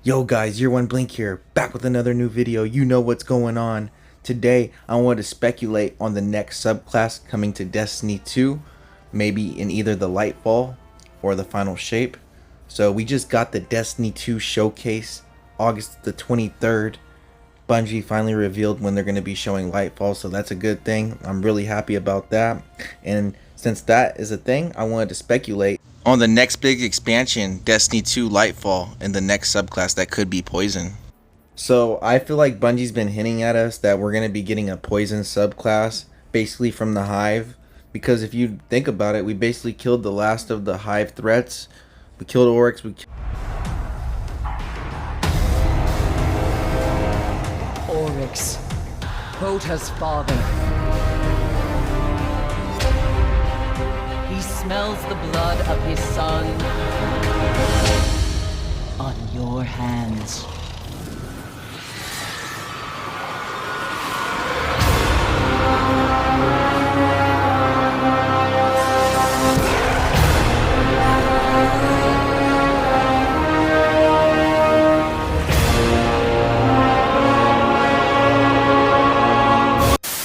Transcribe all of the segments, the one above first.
Yo guys, Year One Blink here, back with another new video. You know what's going on. Today, I want to speculate on the next subclass coming to Destiny 2, maybe in either the Lightfall or the Final Shape. So we just got the Destiny 2 showcase, August the 23rd. Bungie finally revealed when they're going to be showing Lightfall, so that's a good thing. I'm really happy about that. And since that is a thing, I wanted to speculate on the next big expansion, Destiny 2 Lightfall, and the next subclass that could be Poison. So I feel like Bungie's been hinting at us that we're going to be getting a Poison subclass, basically from the Hive. Because if you think about it, we basically killed the last of the Hive threats. We killed Oryx, Oryx, Hota's father. He smells the blood of his son on your hands.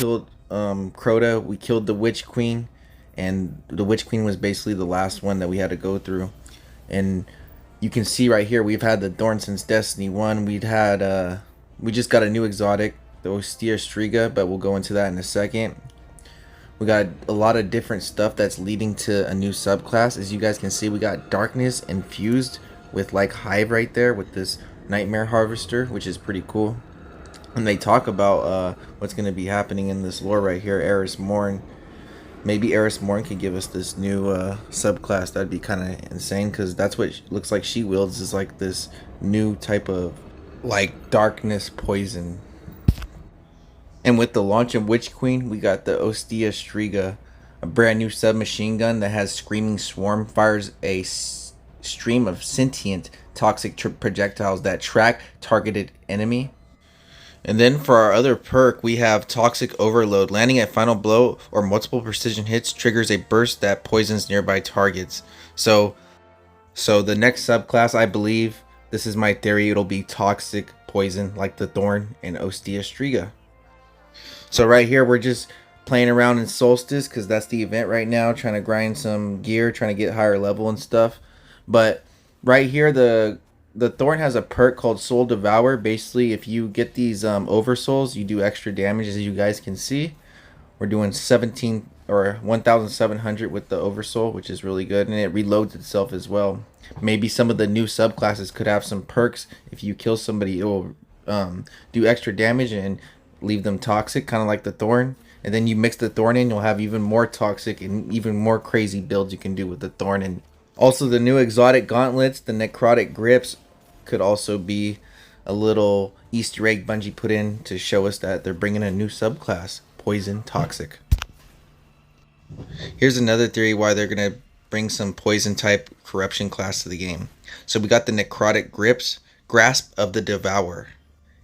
killed Crota, we killed the Witch Queen, and the Witch Queen was basically the last one that we had to go through. And you can see right here, we've had the Thorn since Destiny 1. We just got a new exotic, the Ostia Striga, but we'll go into that in a second. We got a lot of different stuff that's leading to a new subclass. As you guys can see, we got Darkness infused with like Hive right there with this Nightmare Harvester, which is pretty cool. And they talk about what's going to be happening in this lore right here, Eris Morn. Maybe Eris Morn can give us this new subclass. That'd be kind of insane, because that's what looks like she wields, is like this new type of like darkness poison. And with the launch of Witch Queen, we got the Ostia Striga, a brand new submachine gun that has Screaming Swarm, fires a stream of sentient toxic projectiles that track targeted enemy. And then for our other perk, we have Toxic Overload. Landing at final blow or multiple precision hits triggers a burst that poisons nearby targets. So the next subclass, I believe, this is my theory, it'll be Toxic Poison like the Thorn and Ostia Striga. So right here, we're just playing around in Solstice because that's the event right now, trying to grind some gear, trying to get higher level and stuff. But right here, the Thorn has a perk called Soul Devour. Basically, if you get these oversouls, you do extra damage, as you guys can see. We're doing 17 or 1,700 with the oversoul, which is really good, and it reloads itself as well. Maybe some of the new subclasses could have some perks. If you kill somebody, it will do extra damage and leave them toxic, kind of like the Thorn. And then you mix the Thorn in, you'll have even more toxic and even more crazy builds you can do with the Thorn. And also the new exotic gauntlets, the necrotic grips, could also be a little Easter egg Bungie put in to show us that they're bringing a new subclass, Poison Toxic. Here's another theory why they're going to bring some Poison type corruption class to the game. So we got the necrotic grips, Grasp of the Devourer.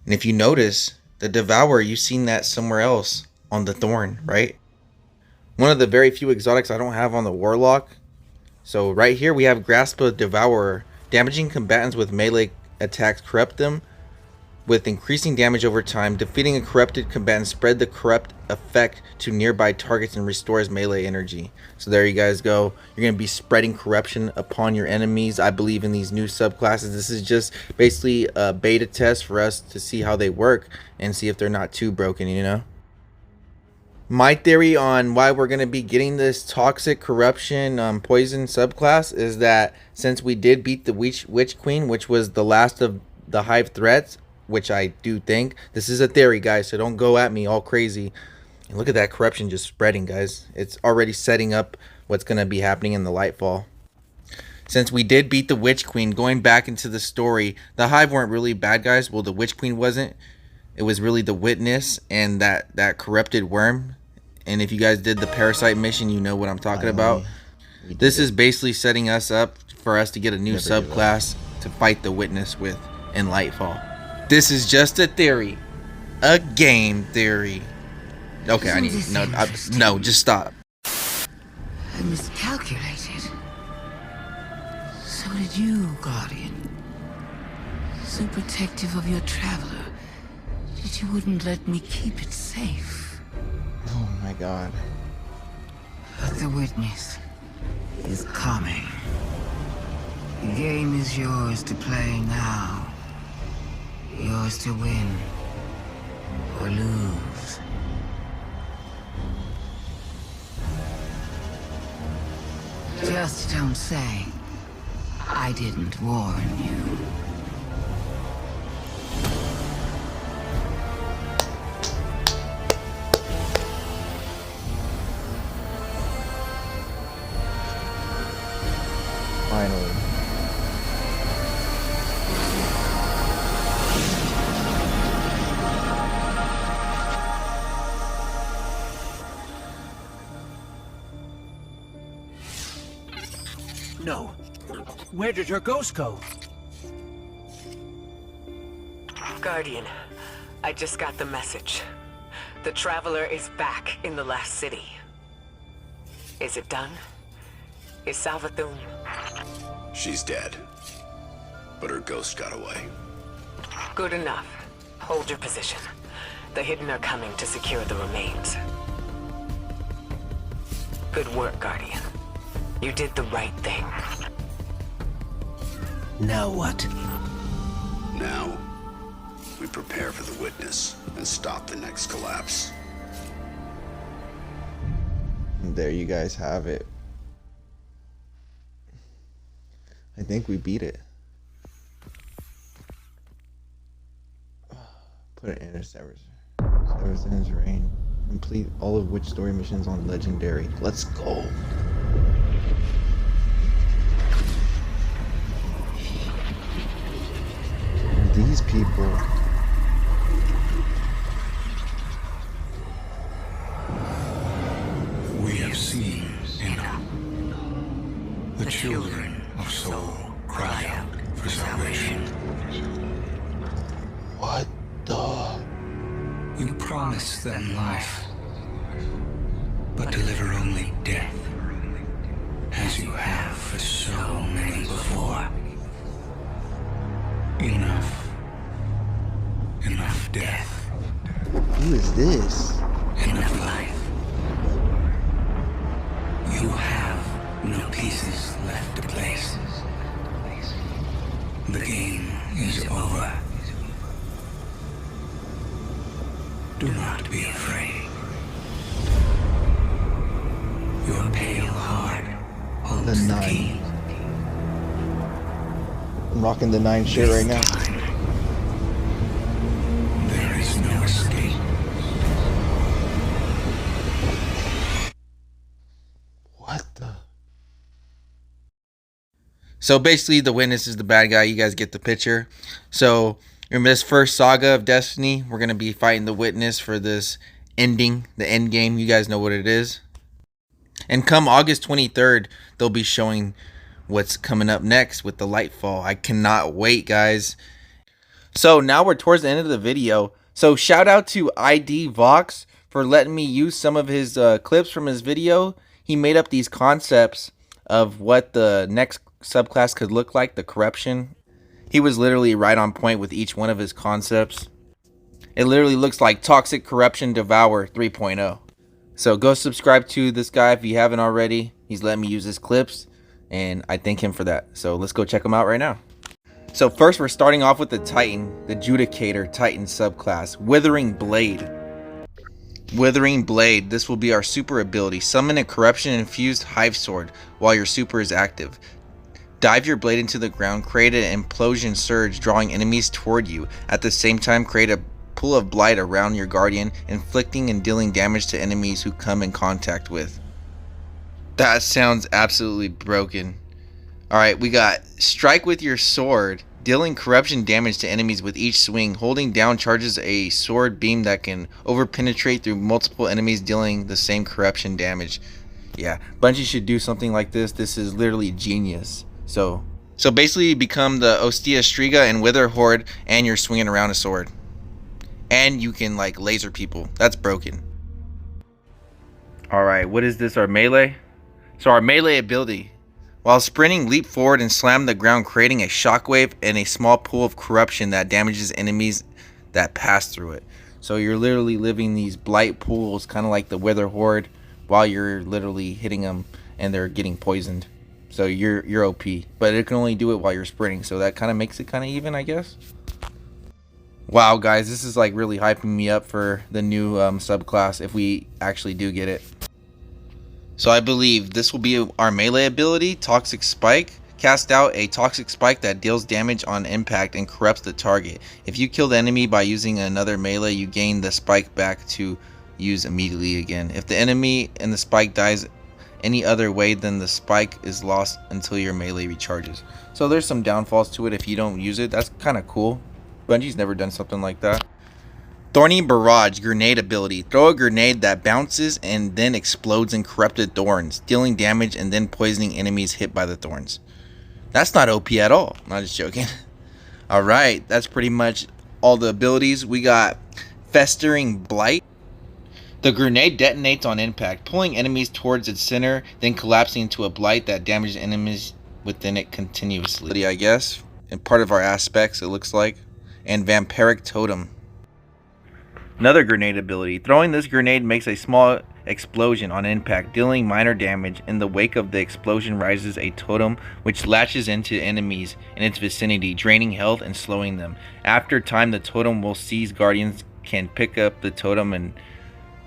And if you notice, the Devourer, you've seen that somewhere else on the Thorn, right? One of the very few exotics I don't have on the Warlock. So right here we have Grasp of the Devourer. Damaging combatants with melee attacks corrupt them with increasing damage over time. Defeating a corrupted combatant spread the corrupt effect to nearby targets and restores melee energy. So there you guys go. You're going to be spreading corruption upon your enemies. I believe in these new subclasses. This is just basically a beta test for us to see how they work and see if they're not too broken, you know? My theory on why we're going to be getting this toxic corruption poison subclass is that since we did beat the Witch Queen, which was the last of the Hive threats, which I do think, this is a theory, guys, so don't go at me all crazy. And look at that corruption just spreading, guys. It's already setting up what's going to be happening in the Lightfall. Since we did beat the Witch Queen, going back into the story, the Hive weren't really bad guys. Well, the Witch Queen wasn't. It was really the Witness and that corrupted worm. And if you guys did the Parasite mission, you know what I'm talking about. This is basically setting us up for us to get a new subclass to fight the Witness with in Lightfall. This is just a theory. A game theory. Okay, I need... No, just stop. I miscalculated. So did you, Guardian. So protective of your traveler that you wouldn't let me keep it safe. Oh my god. But the witness is coming. The game is yours to play now. Yours to win or lose. Just don't say I didn't warn you. Finally. No. Where did her ghost go? Guardian, I just got the message. The Traveler is back in the last city. Is it done? Is Salvathun... She's dead. But her ghost got away. Good enough. Hold your position. The Hidden are coming to secure the remains. Good work, Guardian. You did the right thing. Now what? Now, we prepare for the witness and stop the next collapse. And there you guys have it. I think we beat it. Put it in a Severus reign. Complete all of which story missions on Legendary. Let's go. These people. We have seen enough. The children of Soul cry out for salvation. What the? You promise them life, but deliver only death, as you have for so many before. Enough. Enough death. Who is this? Enough life. You have no pieces left to place. The game is over. Do not be afraid. Your pale heart holds The the nine. key. I'm rocking the 9 shirt right now. This time, there is no escape. What the? So basically, the witness is the bad guy. You guys get the picture. So in this first saga of Destiny, we're gonna be fighting the witness for this ending, the end game. You guys know what it is. And come August 23rd, they'll be showing what's coming up next with the Lightfall. I cannot wait, guys. So now we're towards the end of the video. So shout out to ID Vox for letting me use some of his clips from his video. He made up these concepts of what the next subclass could look like, the corruption. He was literally right on point with each one of his concepts. It literally looks like Toxic Corruption Devour 3.0. So go subscribe to this guy if you haven't already. He's letting me use his clips, and I thank him for that. So let's go check him out right now. So first we're starting off with the Titan, the Judicator Titan subclass, Withering Blade. Withering Blade, this will be our super ability. Summon a corruption infused hive sword while your super is active. Dive your blade into the ground, create an implosion surge drawing enemies toward you. At the same time, create a pool of blight around your guardian, inflicting and dealing damage to enemies who come in contact with. That sounds absolutely broken. Alright, we got strike with your sword, dealing corruption damage to enemies with each swing. Holding down charges a sword beam that can overpenetrate through multiple enemies, dealing the same corruption damage. Yeah, Bungie should do something like this. This is literally genius. So basically you become the Ostia Striga and Wither Horde, and you're swinging around a sword. And you can like laser people. That's broken. Alright, what is this? Our melee? So our melee ability. While sprinting, leap forward and slam the ground, creating a shockwave and a small pool of corruption that damages enemies that pass through it. So you're literally living these blight pools, kind of like the Wither Horde, while you're literally hitting them and they're getting poisoned. So you're OP, but it can only do it while you're sprinting. So that kind of makes it kind of even, I guess. Wow, guys, this is like really hyping me up for the new subclass if we actually do get it. So I believe this will be our melee ability, Toxic Spike. Cast out a toxic spike that deals damage on impact and corrupts the target. If you kill the enemy by using another melee, you gain the spike back to use immediately again. If the enemy and the spike dies any other way, then the spike is lost until your melee recharges. So there's some downfalls to it if you don't use it. That's kind of cool. Bungie's never done something like that. Thorny Barrage Grenade ability. Throw a grenade that bounces and then explodes in corrupted thorns, dealing damage and then poisoning enemies hit by the thorns. That's not OP at all. I'm just joking. Alright, that's pretty much all the abilities. We got Festering Blight. The grenade detonates on impact, pulling enemies towards its center, then collapsing into a blight that damages enemies within it continuously, I guess. And part of our aspects, it looks like. And Vampiric Totem. Another grenade ability. Throwing this grenade makes a small explosion on impact, dealing minor damage. In the wake of the explosion rises a totem which latches into enemies in its vicinity, draining health and slowing them. After time, the totem will seize guardians, can pick up the totem and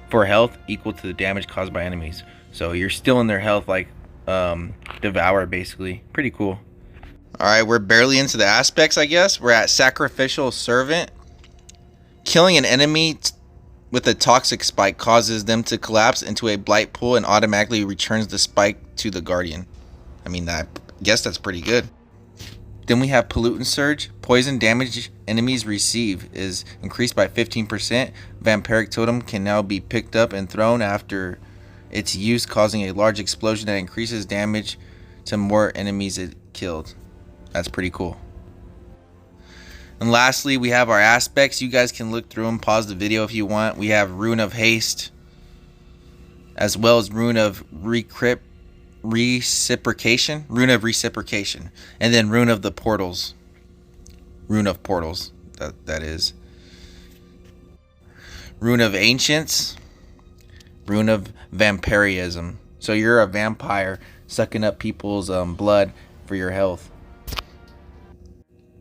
for health equal to the damage caused by enemies. So you're still in their health like Devour, basically. Pretty cool. Alright, we're barely into the aspects, I guess. We're at Sacrificial Servant. Killing an enemy with a toxic spike causes them to collapse into a blight pool and automatically returns the spike to the guardian. I mean, I guess that's pretty good. Then we have Pollutant Surge. Poison damage enemies receive is increased by 15%. Vampiric Totem can now be picked up and thrown after its use, causing a large explosion that increases damage to more enemies it killed. That's pretty cool. And lastly, we have our aspects. You guys can look through them, pause the video if you want. We have Rune of Haste, as well as Rune of Reciprocation, and then Rune of the Portals. Rune of Portals, that is. Rune of Ancients, Rune of Vampirism. So you're a vampire sucking up people's blood for your health.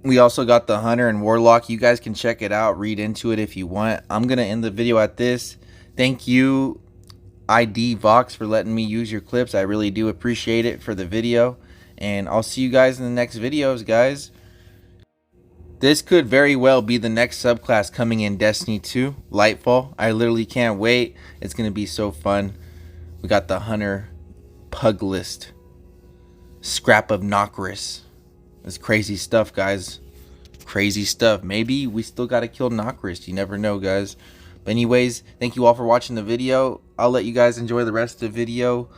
We also got the Hunter and Warlock. You guys can check it out, read into it if you want. I'm going to end the video at this. Thank you, ID Vox, for letting me use your clips. I really do appreciate it for the video. And I'll see you guys in the next videos, guys. This could very well be the next subclass coming in Destiny 2, Lightfall. I literally can't wait. It's going to be so fun. We got the Hunter Puglist, Scrap of Nokris. It's crazy stuff, guys. Crazy stuff. Maybe we still got to kill Nokris. You never know, guys. But anyways, thank you all for watching the video. I'll let you guys enjoy the rest of the video.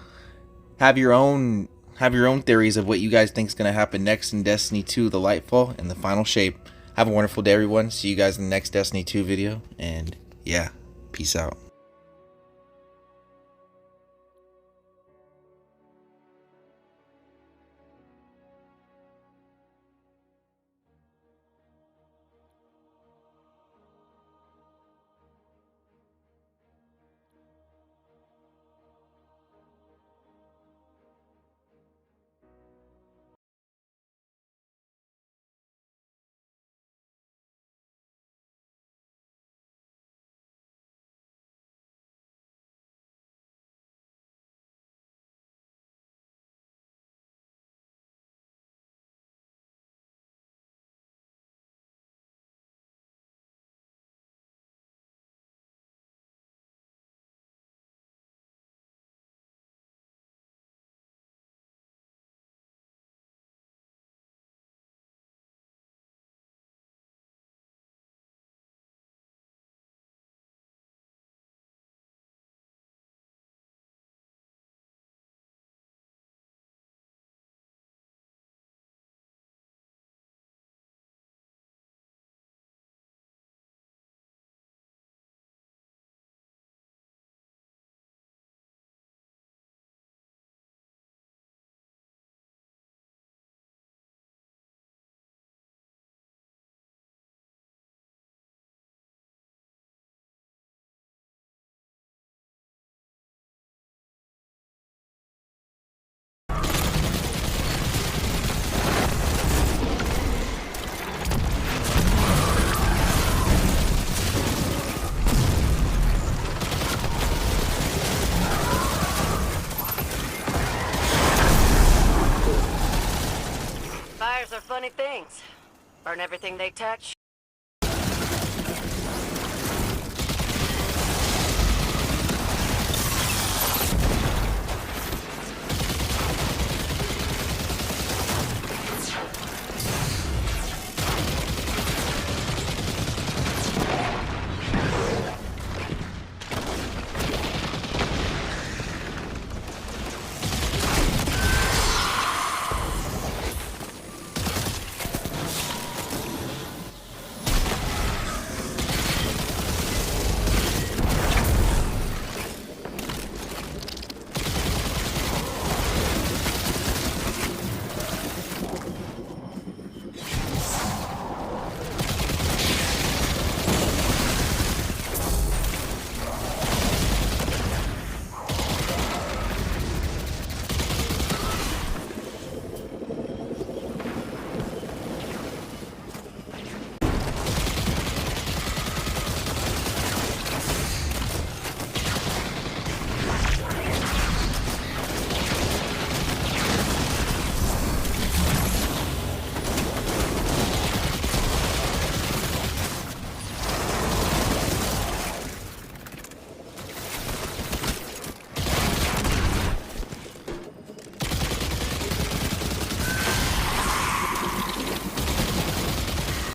Have your own theories of what you guys think is going to happen next in Destiny 2, the Lightfall, and the final shape. Have a wonderful day, everyone. See you guys in the next Destiny 2 video. And yeah, peace out. beybladeblinks. Burn everything they touch,